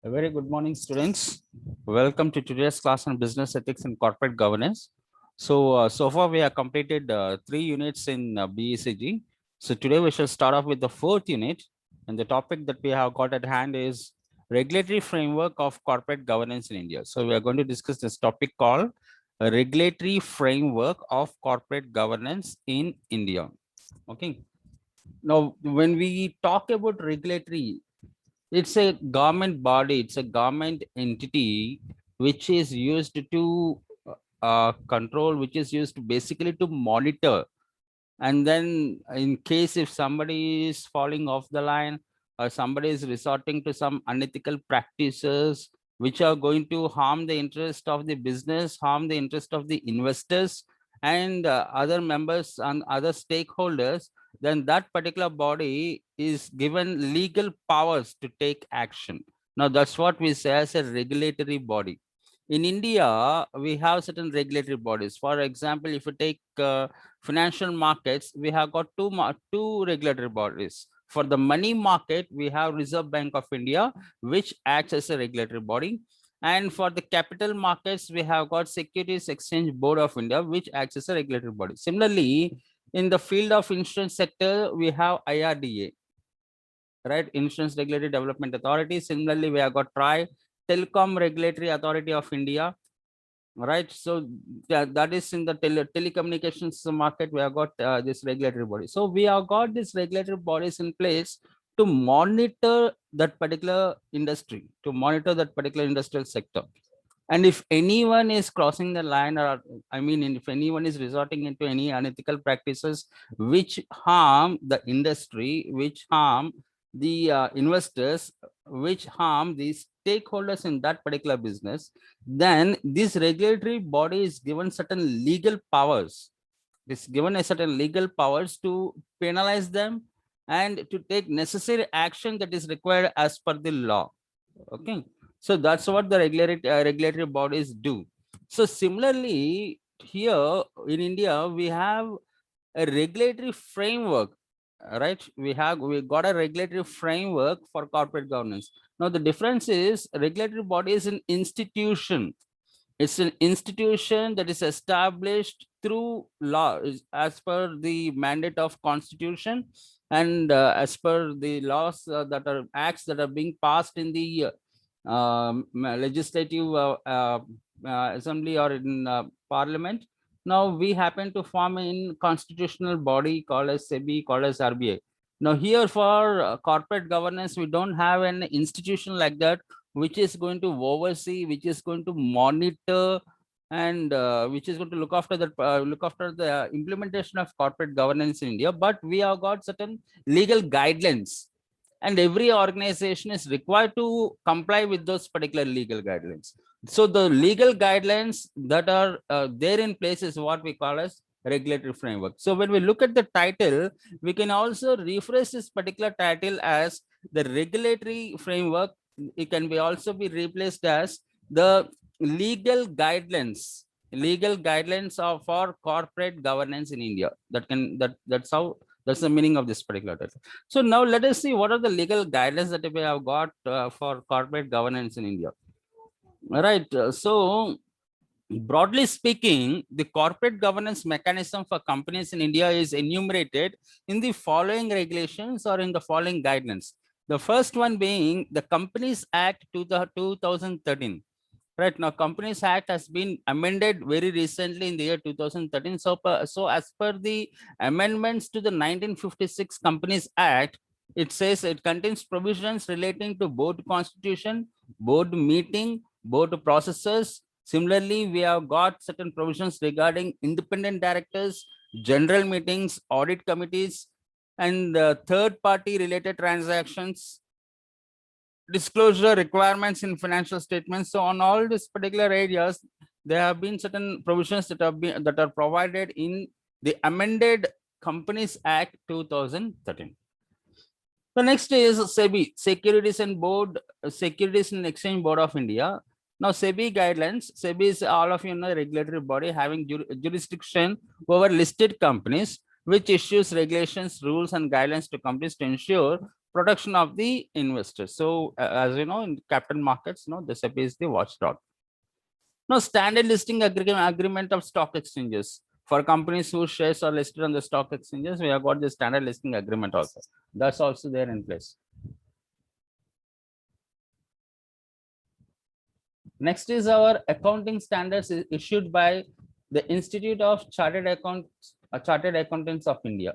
A very good morning, students. Welcome to today's class on business ethics and corporate governance. So far we have completed 3 units in BECG. So today we shall start off with the fourth unit, and the topic that we have got at hand is regulatory framework of corporate governance in India. So we are going to discuss this topic called regulatory framework of corporate governance in India. Okay. Now, when we talk about regulatory, it's a government body, it's a government entity which is used to control, which is used basically to monitor. And then in case if somebody is falling off the line or somebody is resorting to some unethical practices which are going to harm the interest of the business, harm the interest of the investors and other members and other stakeholders, then that particular body is given legal powers to take action. Now that's what we say as a regulatory body. In India, we have certain regulatory bodies. For example, if you take financial markets, we have got two regulatory bodies. For the money market, we have Reserve Bank of India, which acts as a regulatory body. And for the capital markets, we have got Securities Exchange Board of India, which acts as a regulatory body. Similarly, in the field of insurance sector, we have IRDA, right? Insurance Regulatory Development Authority. Similarly, we have got TRAI, Telecom Regulatory Authority of India, right? So that is in the telecommunications market. We have got this regulatory body. So we have got these regulatory bodies in place to monitor that particular industry, to monitor that particular industrial sector. And if anyone is crossing the line, or I mean, if anyone is resorting into any unethical practices which harm the industry, which harm the investors, which harm the stakeholders in that particular business, then this regulatory body is given certain legal powers. It's given a certain legal powers to penalize them and to take necessary action that is required as per the law. Okay, so that's what the regulatory bodies do. So similarly, here in India, we have a regulatory framework, right? We got a regulatory framework for corporate governance. Now the difference is regulatory body is an institution. It's an institution that is established through law as per the mandate of constitution and as per the laws that are acts that are being passed in the legislative assembly or in parliament. Now we happen to form in constitutional body called as SEBI, called as RBI. Now here for corporate governance, we don't have an institution like that which is going to oversee, which is going to monitor, and which is going to look after the implementation of corporate governance in India. But we have got certain legal guidelines, and every organization is required to comply with those particular legal guidelines. So the legal guidelines that are there in place is what we call as regulatory framework. So when we look at the title, we can also rephrase this particular title as the regulatory framework. It can be also be replaced as the legal guidelines of for corporate governance in India. That's the meaning of this particular title. So now let us see what are the legal guidelines that we have got for corporate governance in India. All right. So broadly speaking, the corporate governance mechanism for companies in India is enumerated in the following regulations or in the following guidelines. The first one being the Companies Act 2013. Right now, Companies Act has been amended very recently in the year 2013. So as per the amendments to the 1956 Companies Act, it says it contains provisions relating to board constitution, board meeting, board processes. Similarly, we have got certain provisions regarding independent directors, general meetings, audit committees, and third-party related transactions, disclosure requirements in financial statements. So on all these particular areas, there have been certain provisions that are provided in the amended Companies Act 2013. The next is SEBI, Securities and Exchange Board of India. Now SEBI guidelines. SEBI is, all of you know, a regulatory body having jurisdiction over listed companies, which issues regulations, rules, and guidelines to companies to ensure protection of the investors. So as you know, in capital markets, the SEBI is the watchdog. Now, standard listing agreement of stock exchanges. For companies whose shares are listed on the stock exchanges, we have got the standard listing agreement also. That's also there in place. Next is our accounting standards issued by the Institute of Chartered Accountants of India.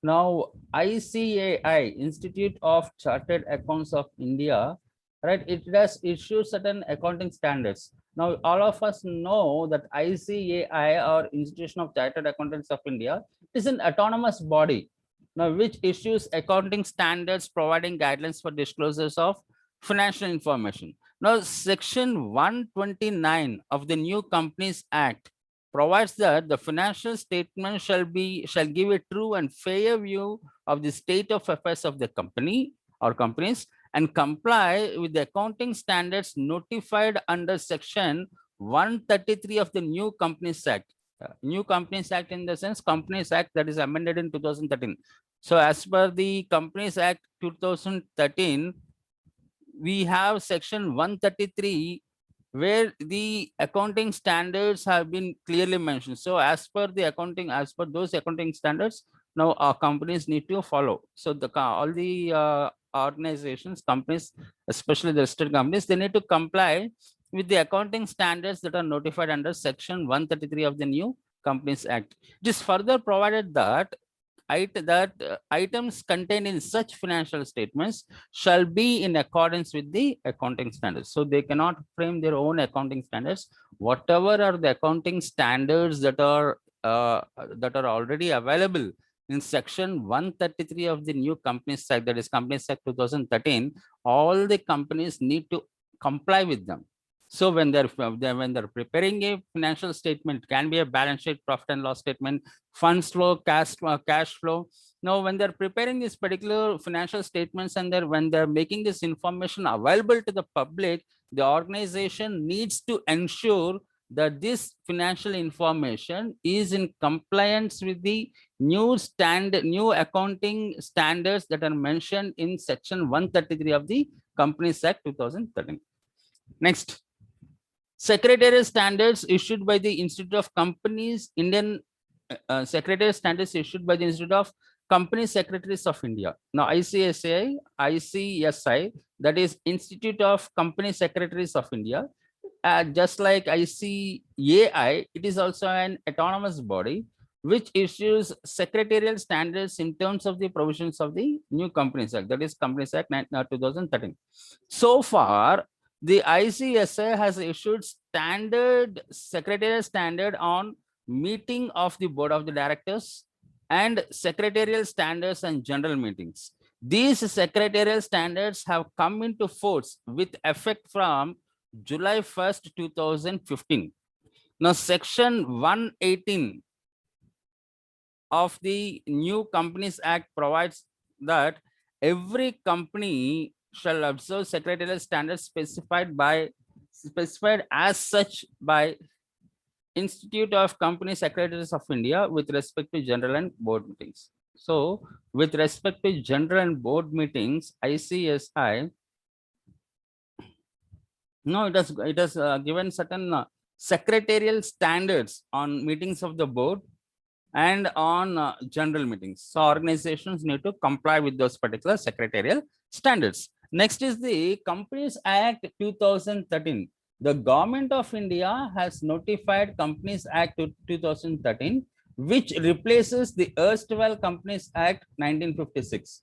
Now, ICAI, Institute of Chartered Accounts of India, right? It does issue certain accounting standards. Now, all of us know that ICAI, or Institution of Chartered Accountants of India, is an autonomous body, now which issues accounting standards providing guidelines for disclosures of financial information. Now, Section 129 of the New Companies Act provides that the financial statement shall give a true and fair view of the state of affairs of the company or companies and comply with the accounting standards notified under Section 133 of the New Companies Act. New Companies Act in the sense Companies Act that is amended in 2013. So as per the Companies Act 2013, we have Section 133 where the accounting standards have been clearly mentioned. So as per those accounting standards, now our companies need to follow. So all the organizations, companies, especially the listed companies, they need to comply with the accounting standards that are notified under Section 133 of the New Companies Act. It is further provided that items contained in such financial statements shall be in accordance with the accounting standards. So they cannot frame their own accounting standards. Whatever are the accounting standards that are already available in Section 133 of the New Companies Act, that is Companies Act 2013, all the companies need to comply with them. So when they're preparing a financial statement, can be a balance sheet, profit and loss statement, funds flow, cash flow. Now, when they're preparing these particular financial statements and when they're making this information available to the public, the organization needs to ensure that this financial information is in compliance with the new accounting standards that are mentioned in Section 133 of the Companies Act 2013. Next, secretarial standards issued by the Institute of Companies Secretarial standards issued by the Institute of Company Secretaries of India. Now, ICSI, that is Institute of Company Secretaries of India, just like ICAI, it is also an autonomous body which issues secretarial standards in terms of the provisions of the New Companies Act, that is Companies Act 2013. So far, the ICSI has issued secretarial standard on meeting of the board of the directors and secretarial standards and general meetings. These secretarial standards have come into force with effect from July 1st, 2015. Now, Section 118 of the New Companies Act provides that every company shall observe secretarial standards specified as such by Institute of Company Secretaries of India with respect to general and board meetings. So, with respect to general and board meetings, ICSI, no, it has given certain secretarial standards on meetings of the board and on general meetings. So organizations need to comply with those particular secretarial standards. Next is the Companies Act 2013. The Government of India has notified Companies Act 2013, which replaces the erstwhile Companies Act 1956.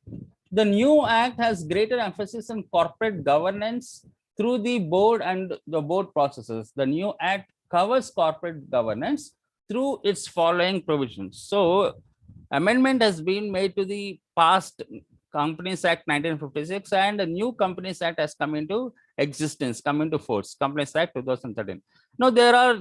The new act has greater emphasis on corporate governance through the board and the board processes. The new act covers corporate governance through its following provisions. So, amendment has been made to the past Companies Act 1956, and the new Companies Act has come into existence, come into force, Companies Act 2013. Now,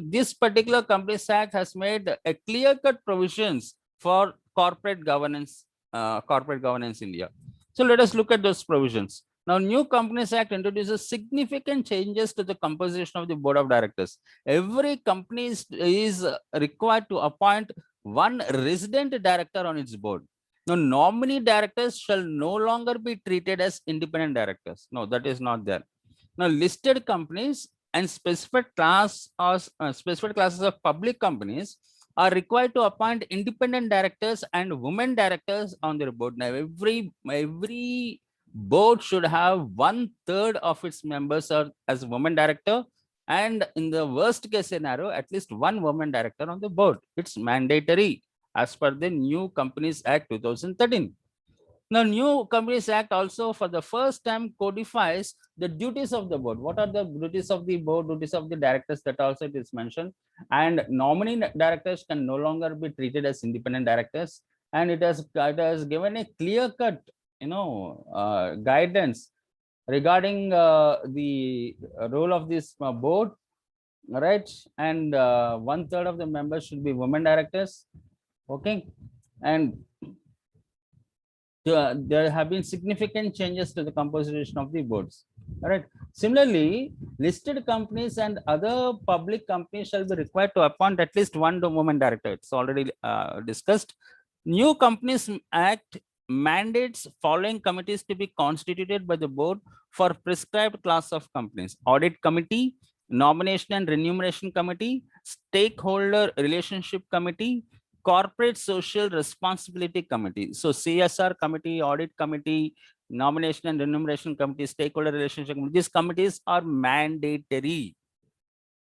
this particular Companies Act has made a clear-cut provisions for corporate governance India. So, let us look at those provisions. Now, New Companies Act introduces significant changes to the composition of the board of directors. Every company is required to appoint one resident director on its board. Now, nominee directors shall no longer be treated as independent directors. No, that is not there. Now, listed companies and specified classes of public companies are required to appoint independent directors and women directors on their board. Now, every board should have 1/3 of its members are as women director, and in the worst case scenario, at least one woman director on the board. It's mandatory as per the new Companies Act 2013. Now, new Companies Act also for the first time codifies the duties of the board. What are the duties of the board, duties of the directors, that also it is mentioned. And nominee directors can no longer be treated as independent directors. And it has given a clear cut, guidance regarding the role of this board, right? And 1/3 of the members should be women directors. Okay. And there have been significant changes to the composition of the boards. All right. Similarly, listed companies and other public companies shall be required to appoint at least one woman director. It's already discussed. New Companies Act mandates following committees to be constituted by the board for prescribed class of companies: Audit Committee, Nomination and Remuneration Committee, Stakeholder Relationship Committee, Corporate Social Responsibility Committee. So CSR Committee, Audit Committee, Nomination and Remuneration Committee, Stakeholder Relationship Committee, these committees are mandatory.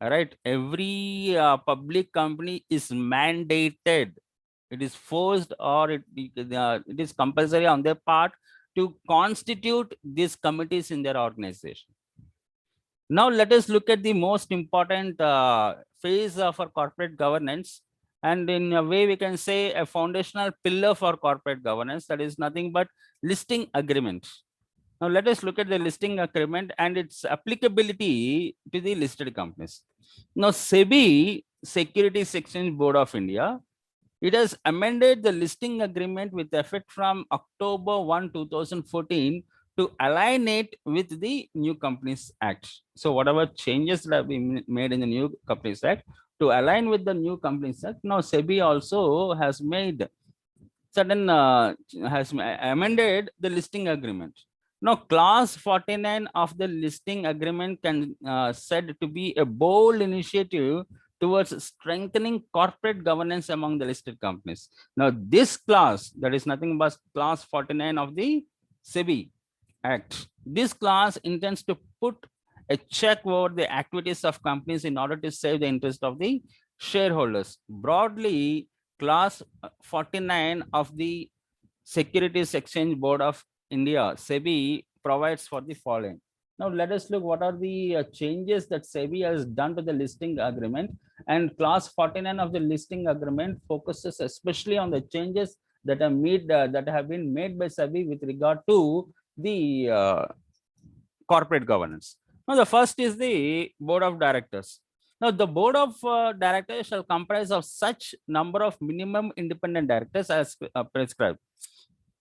All right. Every public company is mandated. It is forced, or it is compulsory on their part to constitute these committees in their organization. Now, let us look at the most important phase of our corporate governance. And in a way, we can say a foundational pillar for corporate governance, that is nothing but listing agreement. Now, let us look at the listing agreement and its applicability to the listed companies. Now, SEBI, Securities Exchange Board of India, it has amended the listing agreement with effect from October 1, 2014 to align it with the New Companies Act. So whatever changes that have been made in the New Companies Act to align with the New Companies Act, now SEBI also has made certain has amended the listing agreement. Now, clause 49 of the listing agreement can said to be a bold initiative towards strengthening corporate governance among the listed companies. Now, this clause, that is nothing but clause 49 of the SEBI Act. This clause intends to put a check over the activities of companies in order to save the interest of the shareholders. Broadly, clause 49 of the Securities Exchange Board of India, SEBI, provides for the following. Now, let us look what are the changes that SEBI has done to the listing agreement. And clause 49 of the listing agreement focuses especially on the changes that are made that have been made by SEBI with regard to the corporate governance. Now, the first is the board of directors. Now, the board of directors shall comprise of such number of minimum independent directors as prescribed.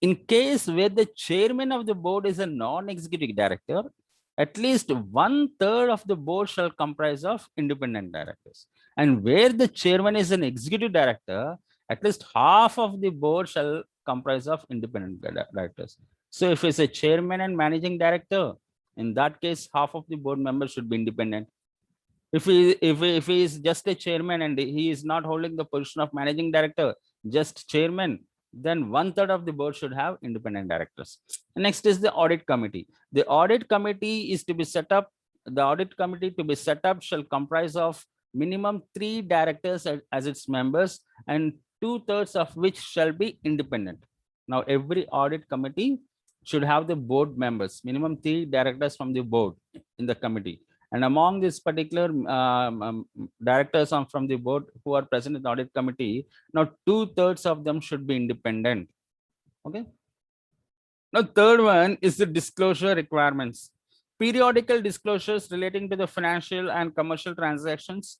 In case where the chairman of the board is a non-executive director, at least 1/3 of the board shall comprise of independent directors. And where the chairman is an executive director, at least half of the board shall comprise of independent directors. So if it's a chairman and managing director, in that case, half of the board members should be independent. If he is just a chairman and he is not holding the position of managing director, just chairman, then 1/3 of the board should have independent directors. Next is the audit committee. The audit committee is to be set up. The audit committee to be set up shall comprise of minimum 3 directors as its members, and 2/3 of which shall be independent. Now, every audit committee should have the board members, minimum 3 directors from the board in the committee. And among this particular directors from the board who are present in the audit committee, now 2/3 of them should be independent. Okay. Now, third one is the disclosure requirements. Periodical disclosures relating to the financial and commercial transactions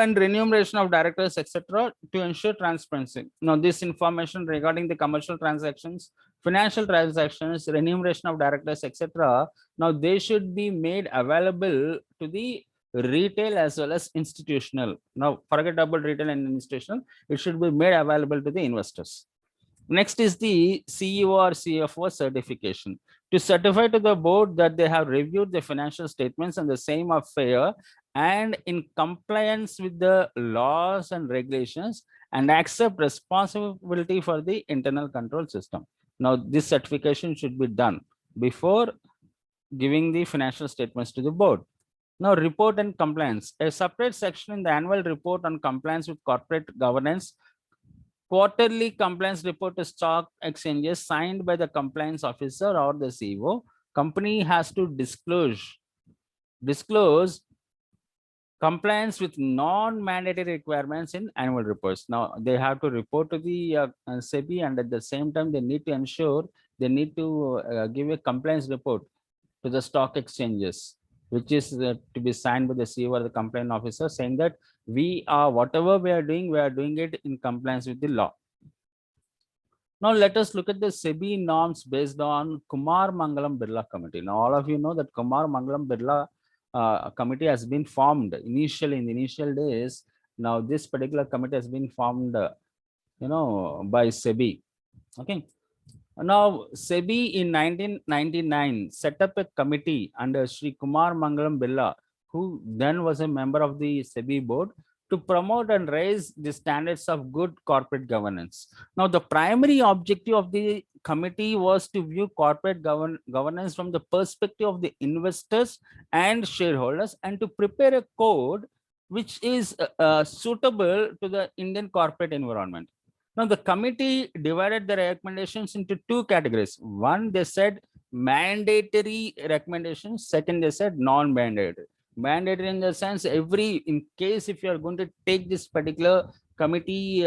and remuneration of directors, etc., to ensure transparency. Now, this information regarding the commercial transactions, financial transactions, remuneration of directors, etc., now they should be made available to the retail as well as institutional. Now, forget about retail and institutional, it should be made available to the investors. Next is the CEO or CFO certification. To certify to the board that they have reviewed the financial statements and the same are fair and in compliance with the laws and regulations and accept responsibility for the internal control system. Now, this certification should be done before giving the financial statements to the board. Now, report and compliance. A separate section in the annual report on compliance with corporate governance. Quarterly compliance report to stock exchanges signed by the compliance officer or the CEO. Company has to disclose compliance with non-mandatory requirements in annual reports. Now, they have to report to the SEBI, and at the same time, they need to ensure they need to give a compliance report to the stock exchanges, which is to be signed by the CEO or the compliance officer, saying that whatever we are doing it in compliance with the law. Now let us look at the SEBI norms based on Kumar Mangalam Birla Committee. Now all of you know that Kumar Mangalam Birla committee has been formed initially in the initial days. Now this particular committee has been formed, by SEBI. Okay. Now, SEBI in 1999 set up a committee under Sri Kumar Mangalam Birla, who then was a member of the SEBI board, to promote and raise the standards of good corporate governance. Now, the primary objective of the committee was to view corporate governance from the perspective of the investors and shareholders and to prepare a code which is suitable to the Indian corporate environment. Now, the committee divided the recommendations into two categories. One, they said mandatory recommendations. Second, they said non-mandatory. Mandatory in the sense, in case if you are going to take this particular committee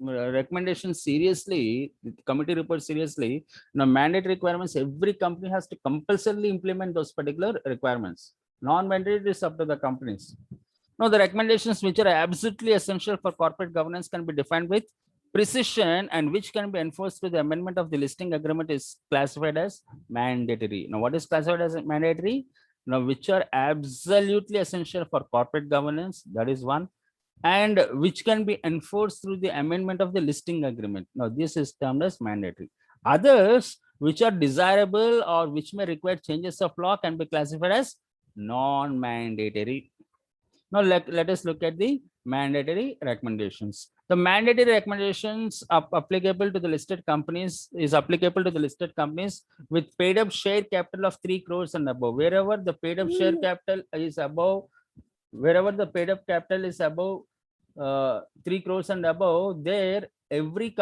recommendation seriously, the committee report seriously, now mandatory requirements, every company has to compulsorily implement those particular requirements. Non-mandatory is up to the companies. Now, the recommendations which are absolutely essential for corporate governance can be defined with precision and which can be enforced with the amendment of the listing agreement is classified as mandatory. Now, what is classified as mandatory? Now, which are absolutely essential for corporate governance, that is one, and which can be enforced through the amendment of the listing agreement. Now, this is termed as mandatory. Others, which are desirable or which may require changes of law, can be classified as non-mandatory. Now, let us look at the mandatory recommendations. The mandatory recommendations are applicable to the listed companies with paid up share capital of 3 crores and above. Wherever the paid up share capital is above, 3 crores and above, there every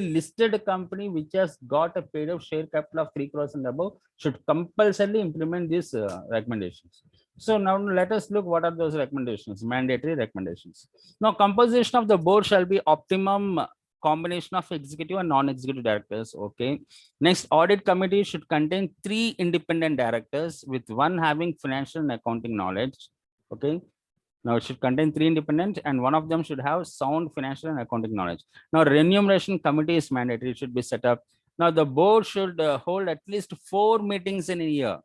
listed company which has got a paid up share capital of 3 crores and above should compulsorily implement these recommendations. So now let us look what are those recommendations, mandatory recommendations. Now, composition of the board shall be optimum combination of executive and non-executive directors. Okay. Next, audit committee should contain 3 independent directors with one having financial and accounting knowledge. Okay. Now it should contain 3 independent and one of them should have sound financial and accounting knowledge. Now, remuneration committee is mandatory, it should be set up. Now, the board should hold at least 4 meetings in a year.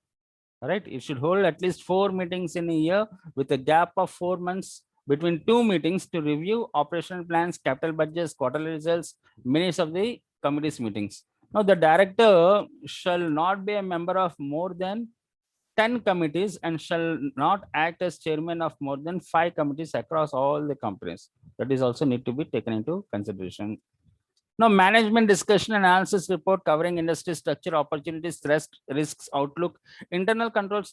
All right, it should hold at least 4 meetings in a year with a gap of 4 months between 2 meetings to review operational plans, capital budgets, quarterly results, minutes of the committee's meetings. Now, the director shall not be a member of more than 10 committees and shall not act as chairman of more than 5 committees across all the companies. That is also need to be taken into consideration. Now, management discussion and analysis report covering industry structure, opportunities, risks, outlook. Internal control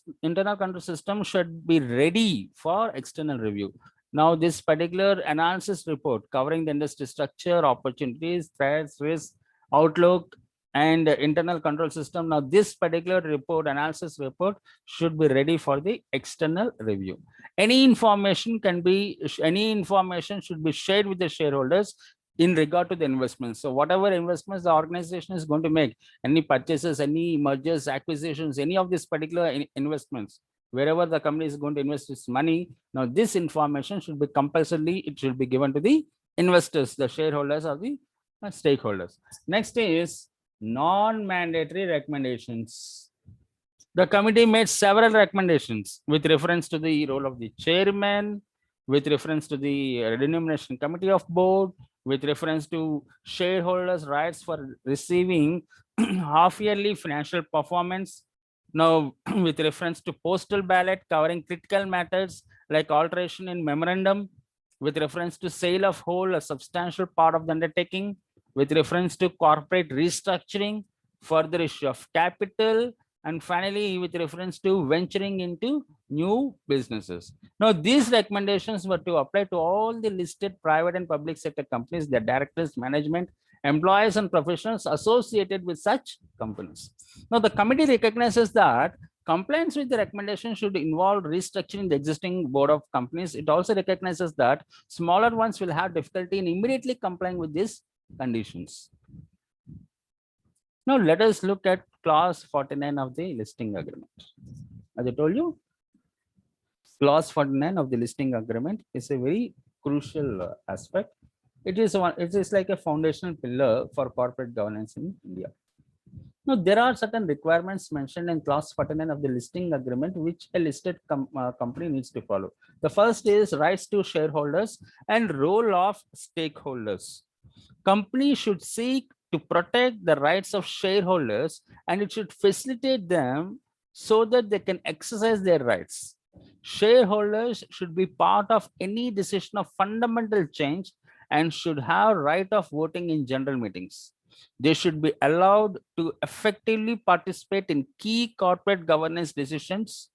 system should be ready for external review. Now, this particular analysis report covering the industry structure, opportunities, threats, risks, outlook, and internal control system. Now, this particular analysis report should be ready for the external review. Any information should be shared with the shareholders in regard to the investments. So whatever investments the organization is going to make, any purchases, any mergers, acquisitions, any of these particular investments, wherever the company is going to invest its money, now this information should be compulsorily, it should be given to the investors, the shareholders or the stakeholders. Next is non-mandatory recommendations. The committee made several recommendations with reference to the role of the chairman, with reference to the remuneration committee of board, with reference to shareholders' rights for receiving half-yearly financial performance. Now, with reference to postal ballot covering critical matters like alteration in memorandum, with reference to sale of whole, a substantial part of the undertaking, with reference to corporate restructuring, further issue of capital, and finally, with reference to venturing into new businesses. Now, these recommendations were to apply to all the listed private and public sector companies, their directors, management, employees, and professionals associated with such companies. Now, the committee recognizes that compliance with the recommendation should involve restructuring the existing board of companies. It also recognizes that smaller ones will have difficulty in immediately complying with these conditions. Now, let us look at clause 49 of the listing agreement. As I told you, clause 49 of the listing agreement is a very crucial aspect. It is like a foundational pillar for corporate governance in India. Now, there are certain requirements mentioned in clause 49 of the listing agreement which a listed company needs to follow. The first is rights to shareholders and role of stakeholders. Company should seek to protect the rights of shareholders, and it should facilitate them so that they can exercise their rights. Shareholders should be part of any decision of fundamental change and should have right of voting in general meetings. They should be allowed to effectively participate in key corporate governance decisions,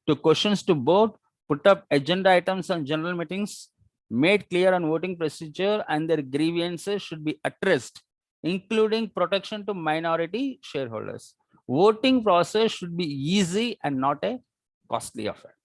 to questions to board, put up agenda items on general meetings, made clear on voting procedure, and their grievances should be addressed, including protection to minority shareholders. Voting process should be easy and not a costly affair.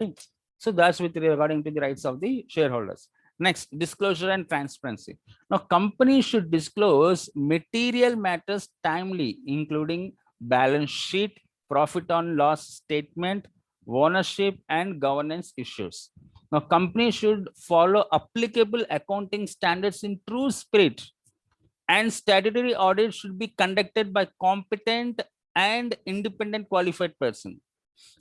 Okay. So that's with regarding to the rights of the shareholders. Next, disclosure and transparency. Now, companies should disclose material matters timely, including balance sheet, profit on loss statement, ownership, and governance issues. Now, companies should follow applicable accounting standards in true spirit, and statutory audit should be conducted by competent and independent qualified person.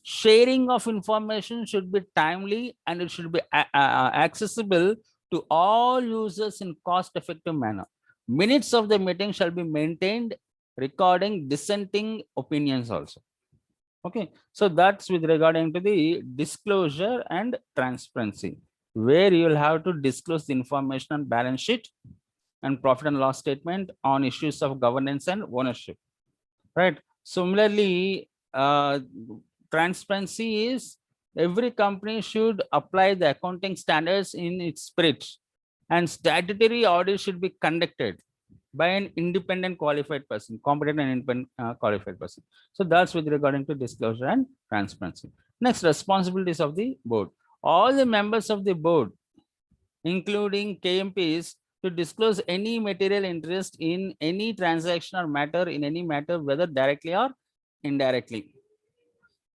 Sharing of information should be timely and it should be accessible to all users in cost-effective manner. Minutes of the meeting shall be maintained, recording dissenting opinions also. Okay, so that's with regarding to the disclosure and transparency, where you will have to disclose the information on balance sheet and profit and loss statement on issues of governance and ownership, right? Similarly, transparency is every company should apply the accounting standards in its spirit, and statutory audit should be conducted by an independent qualified person, competent and independent qualified person. So that's with regarding to disclosure and transparency. Next, responsibilities of the board. All the members of the board, including KMPs, to disclose any material interest in any transaction or matter in any matter, whether directly or indirectly.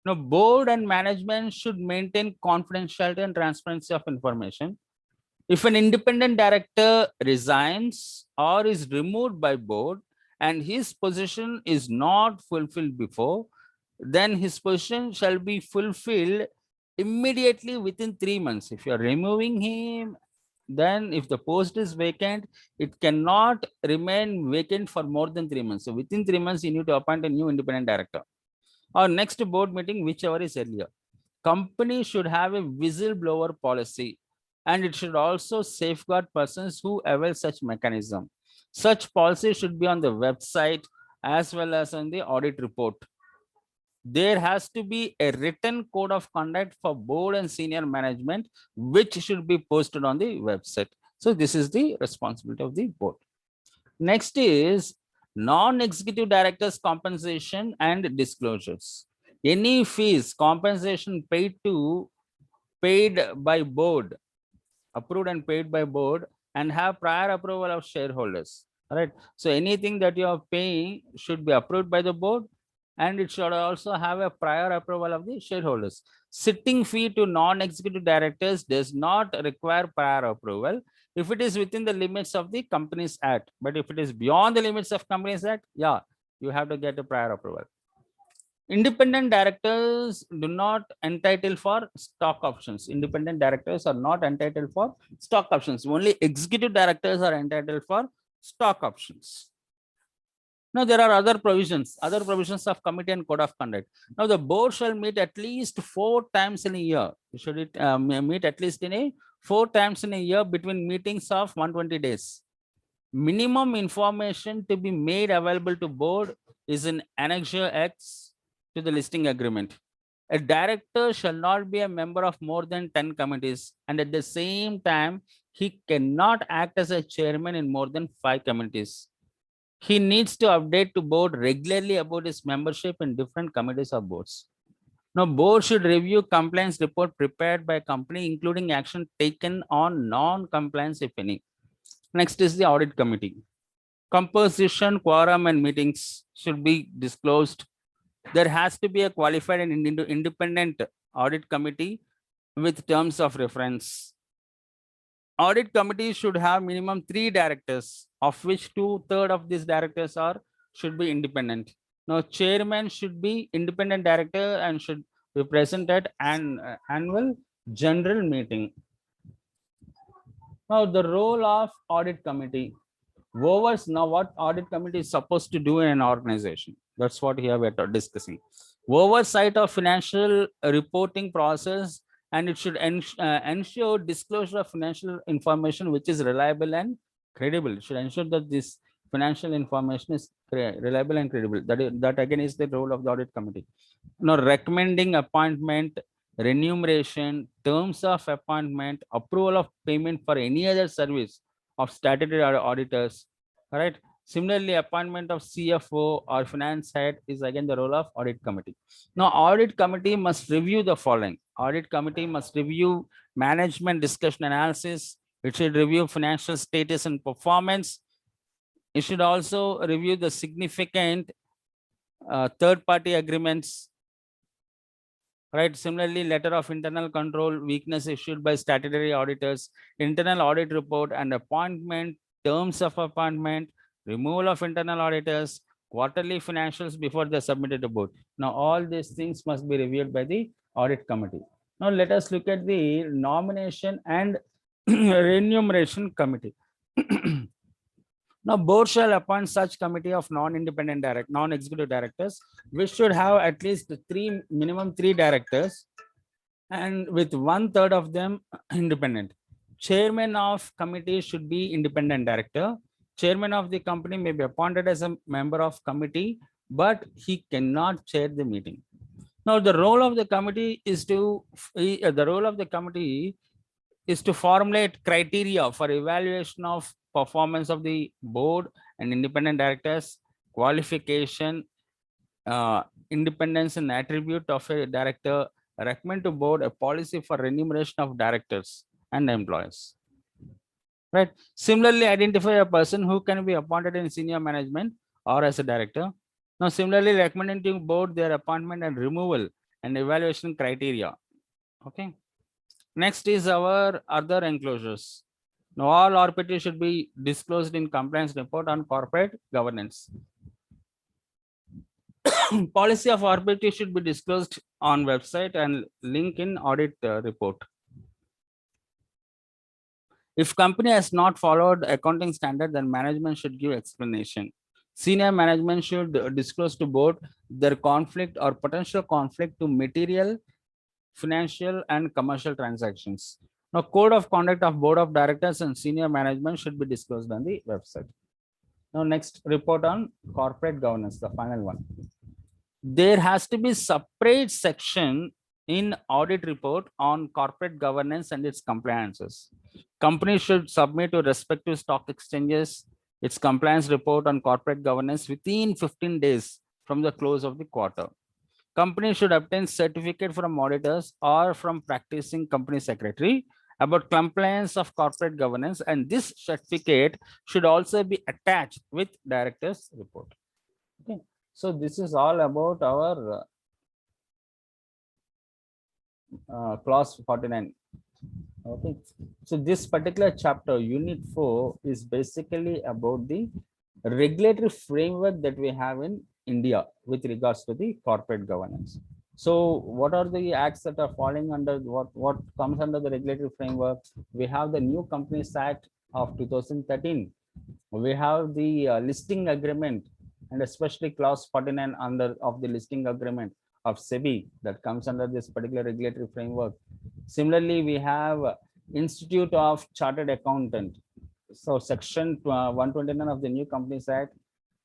Now, board and management should maintain confidentiality and transparency of information. If an independent director resigns or is removed by board and his position is not fulfilled before, then his position shall be fulfilled immediately within 3 months. If you are removing him, then if the post is vacant, it cannot remain vacant for more than 3 months. So within 3 months, you need to appoint a new independent director. Or next board meeting, whichever is earlier. Company should have a whistleblower policy, and it should also safeguard persons who avail such mechanism. Such policy should be on the website as well as on the audit report. There has to be a written code of conduct for board and senior management, which should be posted on the website. So this is the responsibility of the board. Next is non-executive directors compensation and disclosures. Any fees, compensation paid by board, approved and paid by board, and have prior approval of shareholders. All right. So anything that you are paying should be approved by the board, and it should also have a prior approval of the shareholders. Sitting fee to non-executive directors does not require prior approval if it is within the limits of the Companies Act. But if it is beyond the limits of Companies Act, yeah, you have to get a prior approval. Independent directors do not entitle for stock options. Independent directors are not entitled for stock options. Only executive directors are entitled for stock options. Now, there are other provisions of committee and code of conduct. Now, the board shall meet at least 4 times in a year. Should it meet at least in a 4 times in a year between meetings of 120 days. Minimum information to be made available to board is in Annexure X to the listing agreement. A director shall not be a member of more than 10 committees, and at the same time, he cannot act as a chairman in more than 5 committees. He needs to update to board regularly about his membership in different committees or boards. Now, board should review compliance report prepared by company, including action taken on non-compliance, if any. Next is the audit committee. Composition, quorum, and meetings should be disclosed. There has to be a qualified and independent audit committee with terms of reference. Audit committee should have minimum 3 directors, of which 2/3 of these directors should be independent. Now, chairman should be independent director and should be present at an annual general meeting. Now, the role of audit committee. Now what audit committee is supposed to do in an organization. That's what here we are discussing. Oversight of financial reporting process, and it should ensure disclosure of financial information which is reliable and credible. It should ensure that this financial information is reliable and credible. That again is the role of the audit committee. Now, recommending appointment, remuneration, terms of appointment, approval of payment for any other service of statutory auditors. Right. Similarly, appointment of CFO or finance head is again the role of audit committee. Now, audit committee must review the following. Audit committee must review management discussion analysis. It should review financial status and performance. It should also review the significant third-party agreements. Right. Similarly, letter of internal control weakness issued by statutory auditors, internal audit report and appointment, terms of appointment, removal of internal auditors, quarterly financials before they are submitted to board. Now, all these things must be reviewed by the audit committee. Now, let us look at the nomination and remuneration committee. Now, board shall appoint such committee of non-executive directors, which should have at least minimum three directors, and with 1/3 of them independent. Chairman of committee should be independent director. Chairman of the company may be appointed as a member of committee, but he cannot chair the meeting. Now, the role of the committee is to formulate criteria for evaluation of performance of the board and independent directors, qualification, independence and attribute of a director, recommend to board a policy for remuneration of directors and employees. Right. Similarly, identify a person who can be appointed in senior management or as a director. Now, similarly, recommending to board their appointment and removal and evaluation criteria. Okay. Next is our other enclosures. Now, all RPT should be disclosed in compliance report on corporate governance. Policy of RPT should be disclosed on website and link in audit report. If company has not followed accounting standard, then management should give explanation. Senior management should disclose to board their conflict or potential conflict to material, financial and commercial transactions. Now, code of conduct of board of directors and senior management should be disclosed on the website. Now, next, report on corporate governance, the final one. There has to be separate section in audit report on corporate governance and its compliances. Company should submit to respective stock exchanges its compliance report on corporate governance within 15 days from the close of the quarter. Company should obtain certificate from auditors or from practicing company secretary about compliance of corporate governance, and this certificate should also be attached with director's report. Okay, so this is all about our clause 49. Okay, so this particular chapter, unit 4, is basically about the regulatory framework that we have in India with regards to the corporate governance. So what are the acts that are falling under what comes under the regulatory framework? We have the New Companies Act of 2013. We have the listing agreement, and especially clause 49 under of the listing agreement of SEBI that comes under this particular regulatory framework. Similarly, we have Institute of Chartered Accountant. So section 129 of the New Companies Act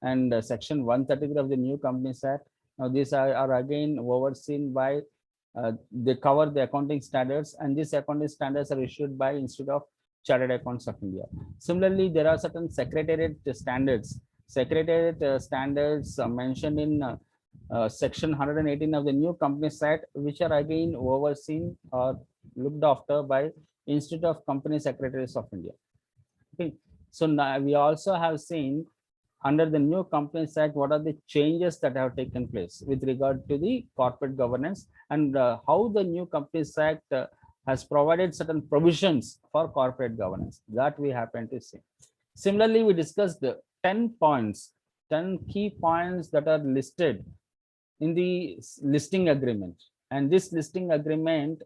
and section 133 of the New Companies Act. Now these are again overseen by they cover the accounting standards, and these accounting standards are issued by Institute of Chartered Accountants of India. Similarly, there are certain secretariat standards. Secretariat standards mentioned in section 118 of the New Companies Act, which are again overseen or looked after by Institute of Company Secretaries of India. Okay, so now we also have seen under the New Companies Act what are the changes that have taken place with regard to the corporate governance, and how the New Companies Act has provided certain provisions for corporate governance that we happen to see. Similarly, we discussed the 10 points, 10 key points that are listed in the listing agreement, and this listing agreement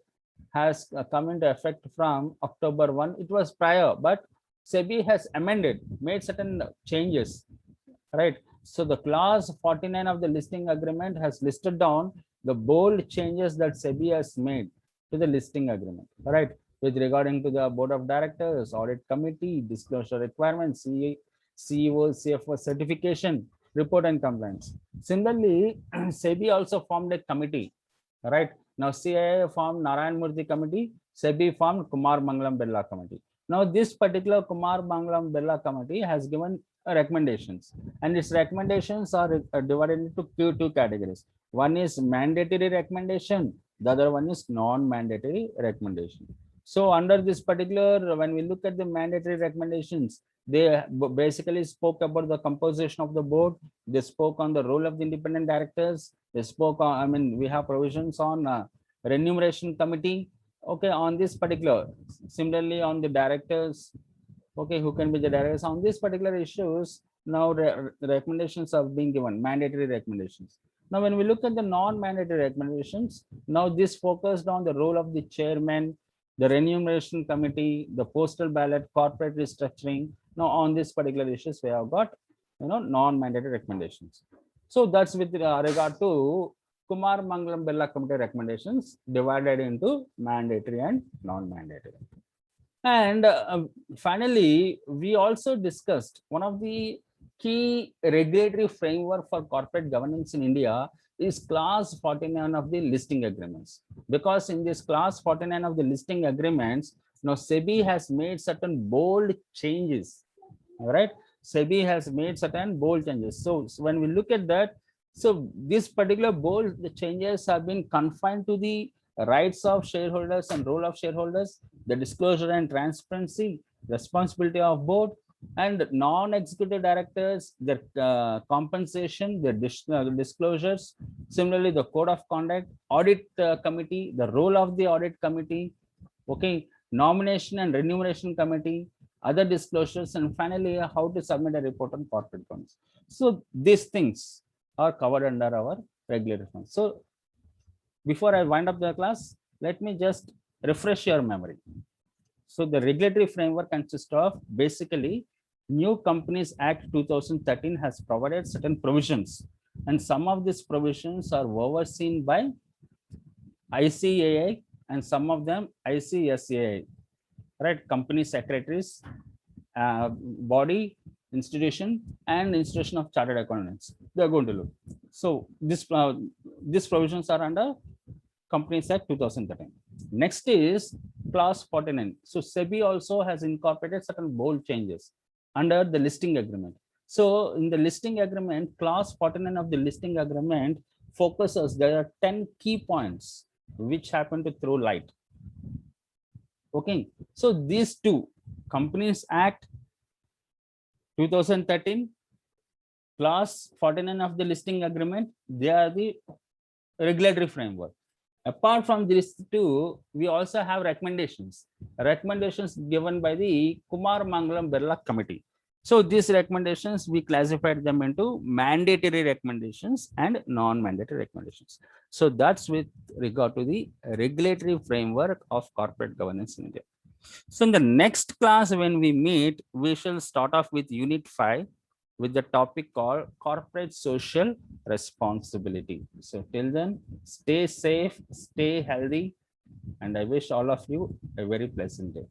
has come into effect from October 1. It was prior, but SEBI has amended, made certain changes, right? So the clause 49 of the listing agreement has listed down the bold changes that SEBI has made to the listing agreement, right? With regarding to the board of directors, audit committee, disclosure requirements, CEO, CFO certification, report and compliance. Similarly, SEBI also formed a committee, right? Now CII formed Narayan Murthy committee, SEBI formed Kumar Mangalam Birla committee. Now this particular Kumar Mangalam Birla committee has given recommendations, and its recommendations are divided into two categories. One is mandatory recommendation, the other one is non-mandatory recommendation. So under this particular, when we look at the mandatory recommendations, they basically spoke about the composition of the board. They spoke on the role of the independent directors. They spoke on, I mean, we have provisions on remuneration committee. Okay, on this particular, similarly on the directors, okay, who can be the directors on these particular issues. Now recommendations are being given, mandatory recommendations. Now when we look at the non-mandatory recommendations, now this focused on the role of the chairman, the remuneration committee, the postal ballot, corporate restructuring. Now on this particular issues we have got non-mandatory recommendations. So that's with regard to Kumar Mangalam Birla committee recommendations divided into mandatory and non-mandatory. And finally, we also discussed one of the key regulatory framework for corporate governance in India is clause 49 of the listing agreements. Because in this clause 49 of the listing agreements, now SEBI has made certain bold changes. All right, SEBI has made certain bold changes. So when we look at that, so this particular bold changes have been confined to the rights of shareholders and role of shareholders, the disclosure and transparency, responsibility of board, and non-executive directors, their compensation, their disclosures. Similarly, the code of conduct, audit committee, the role of the audit committee, okay, nomination and remuneration committee, other disclosures, and finally, how to submit a report on corporate governance. So these things are covered under our regulatory framework. So before I wind up the class, let me just refresh your memory. So the regulatory framework consists of basically New Companies Act 2013 has provided certain provisions, and some of these provisions are overseen by ICAI and some of them ICSAI, right? Company secretaries, body, institution, and institution of chartered accountants. They are going to look. So these provisions are under Companies Act 2013. Next is clause 49. So SEBI also has incorporated certain bold changes under the listing agreement. So in the listing agreement, clause 49 of the listing agreement focuses, there are 10 key points which happen to throw light. Okay, so these two, Companies Act 2013, clause 49 of the listing agreement, they are the regulatory framework. Apart from these two, we also have recommendations given by the Kumar Mangalam Birla committee. So these recommendations, we classified them into mandatory recommendations and non-mandatory recommendations. So that's with regard to the regulatory framework of corporate governance in India. So in the next class, when we meet, we shall start off with Unit 5 with the topic called Corporate Social Responsibility. So till then, stay safe, stay healthy, and I wish all of you a very pleasant day.